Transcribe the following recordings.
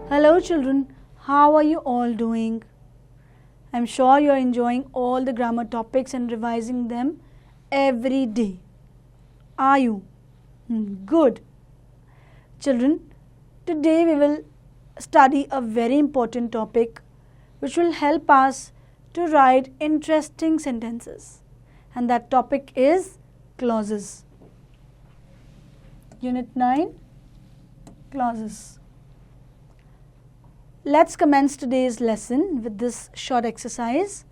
Hello children, how are you all doing? I'm sure you're enjoying all the grammar topics and revising them every day. Are you? Good. Children, today we will study a very important topic which will help us to write interesting sentences. And that topic is clauses. Unit 9, clauses. Let's commence today's lesson with this short exercise.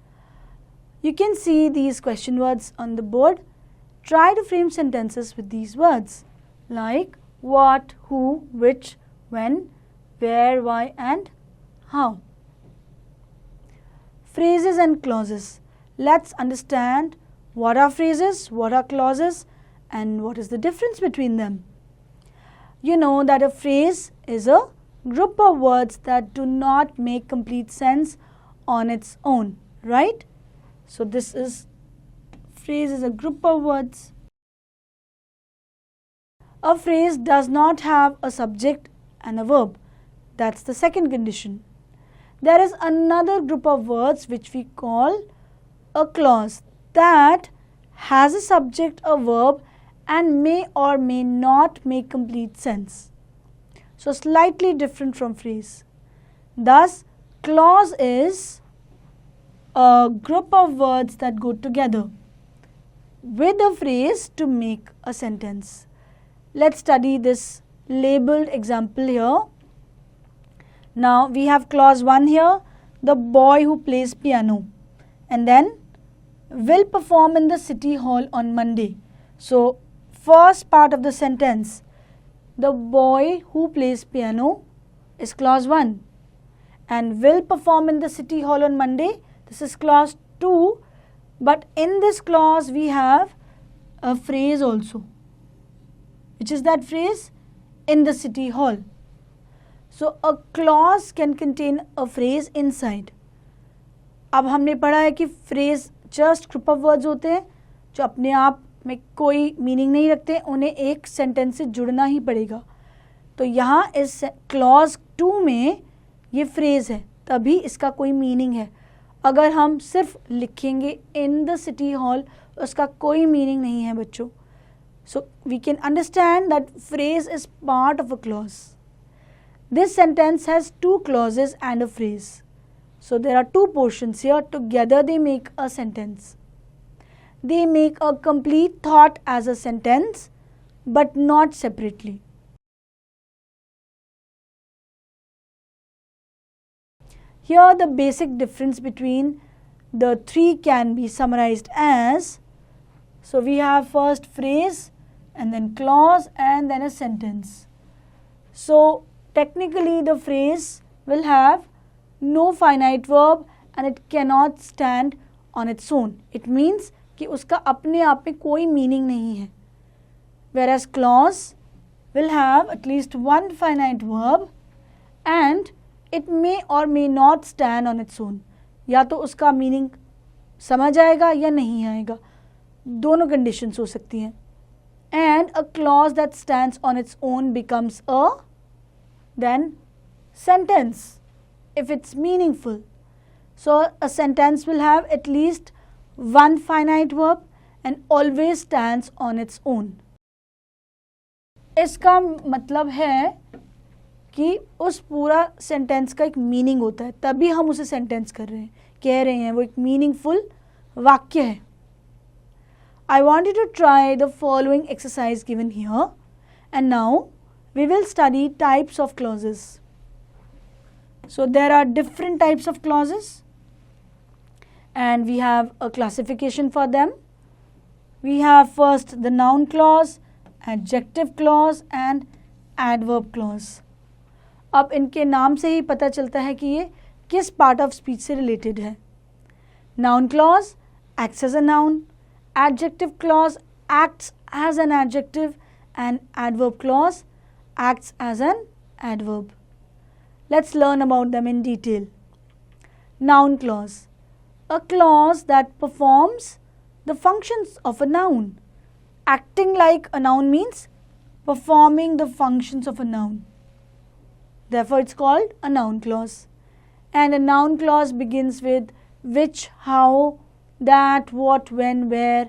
You can see these question words on the board. Try to frame sentences with these words like what, who, which, when, where, why and how. Phrases and clauses. Let's understand what are phrases, what are clauses and what is the difference between them. You know that a phrase is a group of words that do not make complete sense on its own, right? So this phrase is a group of words. A phrase does not have a subject and a verb. That's the second condition. There is another group of words which we call a clause that has a subject, a verb and may or may not make complete sense. So slightly different from phrase. Thus, clause is a group of words that go together with a phrase to make a sentence. Let's study this labeled example here. Now we have clause 1 here, the boy who plays piano, and then will perform in the city hall on Monday. So first part of the sentence, the boy who plays piano is clause 1 and will perform in the city hall on Monday. This is clause 2, but in this clause we have a phrase also. Which is that phrase? In the city hall. So a clause can contain a phrase inside. अब हमने पढ़ा है कि phrase just group of words होते हैं जो अपने आप में कोई मीनिंग नहीं रखते, उन्हें एक सेंटेंस से जुड़ना ही पड़ेगा. तो यहाँ इस क्लॉज 2 में ये फ्रेज है, तभी इसका कोई मीनिंग है. अगर हम सिर्फ लिखेंगे इन द सिटी हॉल, उसका कोई मीनिंग नहीं है बच्चों. So we can understand that phrase is part of a clause. This sentence has 2 clauses and a phrase. So there are 2 portions here. Together they make a sentence. They make a complete thought as a sentence, but not separately. Here the basic difference between the 3 can be summarized as, so we have first phrase and then clause and then a sentence. So technically the phrase will have no finite verb and it cannot stand on its own. It means कि उसका अपने आप में कोई meaning नहीं है. Whereas clause will have at least one finite verb and it may or may not stand on its own. या तो उसका मीनिंग समझ आएगा या नहीं आएगा, दोनों कंडीशंस हो सकती हैं. And a clause that stands on its own becomes a then sentence if it's meaningful. So a sentence will have at least one finite verb and always stands on its own. इसका मतलब है कि उस पूरा sentence का एक meaning होता है, तभी हम उसे सेंटेंस कर रहे हैं, कह रहे हैं, वो एक मीनिंगफुल वाक्य है. I want you to try the following exercise given here, and now we will study types of clauses. So there are different types of clauses and we have a classification for them. We have first the noun clause, adjective clause and adverb clause. अब इनके नाम से ही पता चलता है कि ये किस पार्ट ऑफ स्पीच से रिलेटेड है. Noun clause acts as a noun, adjective clause acts as an adjective and adverb clause acts as an adverb. Let's learn about them in detail. Noun clause. A clause that performs the functions of a noun. Acting like a noun means performing the functions of a noun. Therefore, it's called a noun clause. And a noun clause begins with which, how, that, what, when, where,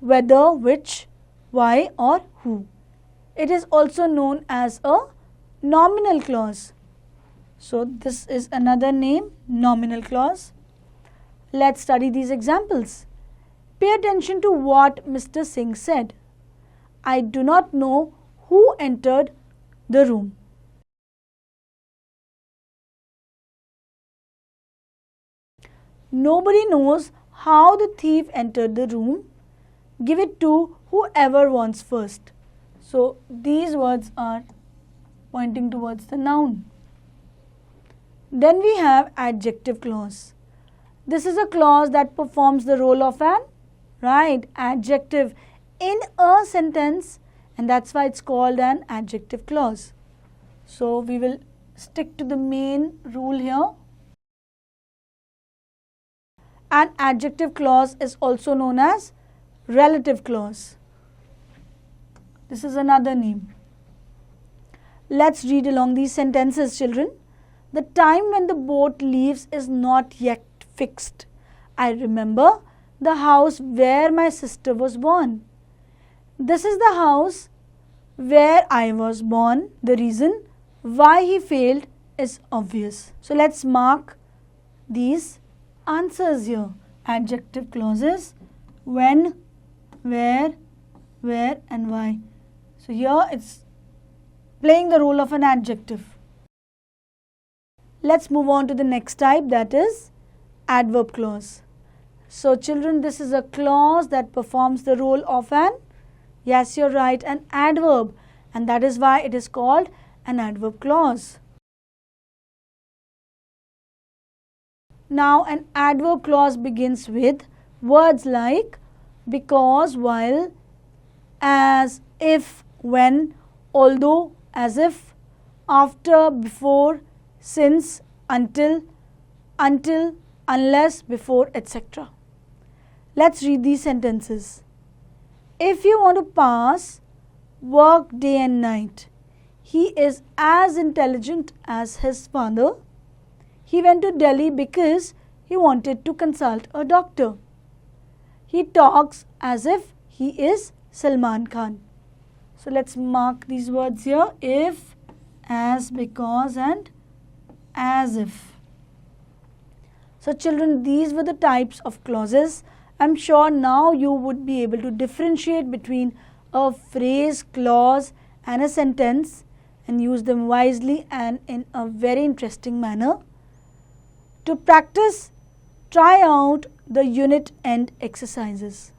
whether, which, why, or who. It is also known as a nominal clause. So, this is another name, nominal clause. Let's study these examples. Pay attention to what Mr. Singh said. I do not know who entered the room. Nobody knows how the thief entered the room. Give it to whoever wants first. So, these words are pointing towards the noun. Then we have adjective clause. This is a clause that performs the role of an adjective in a sentence, and that's why it's called an adjective clause. So, we will stick to the main rule here. An adjective clause is also known as relative clause. This is another name. Let's read along these sentences, children. The time when the boat leaves is not yet fixed. I remember the house where my sister was born. This is the house where I was born. The reason why he failed is obvious. So let's mark these answers here. Adjective clauses: when, where, and why. So here it's playing the role of an adjective. Let's move on to the next type, that is adverb clause. So children, this is a clause that performs the role of an, yes, you're right, an adverb, and that is why it is called an adverb clause. Now, an adverb clause begins with words like because, while, as, if, when, although, as if, after, before, since, until, unless, before, etc. Let's read these sentences. If you want to pass, work day and night. He is as intelligent as his father. He went to Delhi because he wanted to consult a doctor. He talks as if he is Salman Khan. So let's mark these words here: if, as, because, and as if. So children, these were the types of clauses. I'm sure now you would be able to differentiate between a phrase, clause, and a sentence and use them wisely and in a very interesting manner. To practice, try out the unit end exercises.